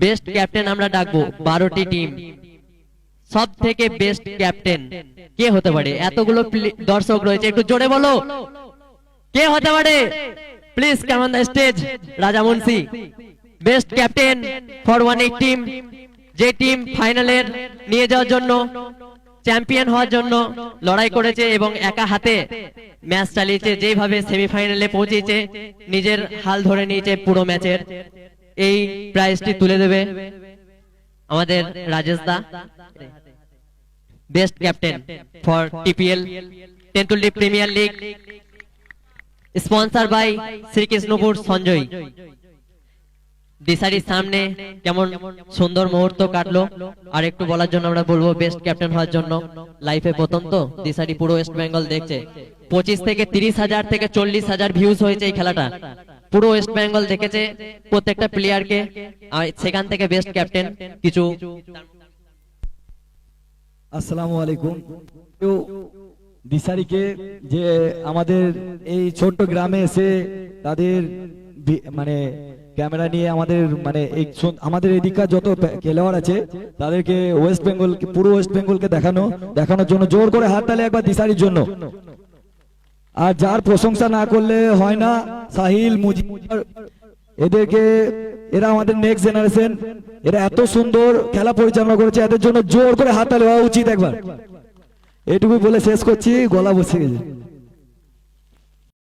Best captain আমরা ডাকবো 12টি team. সব থেকে বেস্ট ক্যাপ্টেন কে হতে পারে? এতগুলো দর্শক রয়েছে, একটু জোরে বলো কে হতে পারে? Please come on the stage. Raja Munshi best captain for one team, যে টিম ফাইনালের নিয়ে যাওয়ার জন্য, চ্যাম্পিয়ন হওয়ার জন্য লড়াই করেছে এবং একা হাতে ম্যাচ চালিয়েছে, যেভাবে সেমিফাইনালে পৌঁছেছে, নিজের হাল ধরে নিয়েছে পুরো ম্যাচের। এই প্রাইজটি তুলে দেবে আমাদের রাজেশ দা। Best captain for TPL Tentuli premier league, sponsor by Srikrishnapur Sanjay. দিশারির সামনে কেমন সুন্দর মুহূর্ত কাটলো, আর একটু বলার জন্য আমরা বলবো বেস্ট ক্যাপ্টেন হওয়ার জন্য। লাইফে প্রথম তো দিশারি পুরো ওয়েস্ট বেঙ্গল দেখছে। 25 থেকে 30,000 থেকে 40,000 ভিউজ হয়েছে এই খেলাটা, পুরো ওয়েস্ট বেঙ্গল দেখেছে প্রত্যেকটা প্লেয়ারকে। সেখান থেকে বেস্ট ক্যাপ্টেন কিছু। আসসালামু আলাইকুম। দিশারিকে যে আমাদের এই ছোট্ট গ্রামে এসে তাদের মানে ক্যামেরা নিয়ে আমাদের মানে আমাদের এদিককার যত খেলোয়াড় আছে তাদেরকে ওয়েস্ট বেঙ্গল, পুরো ওয়েস্ট বেঙ্গলকে দেখানোর জন্য জোর করে হাততালি একবার দিশারির জন্য। আর যার প্রশংসা না করলে হয় না, সাহিল, মুজিব, এদেরকে, এরা আমাদের নেক্সট জেনারেশন, এরা এত সুন্দর খেলা পরিচালনা করেছে, এদের জন্য জোর করে হাততালি হওয়া উচিত একবার। এটুকুই বলে শেষ করছি, গলা বসে গেছে।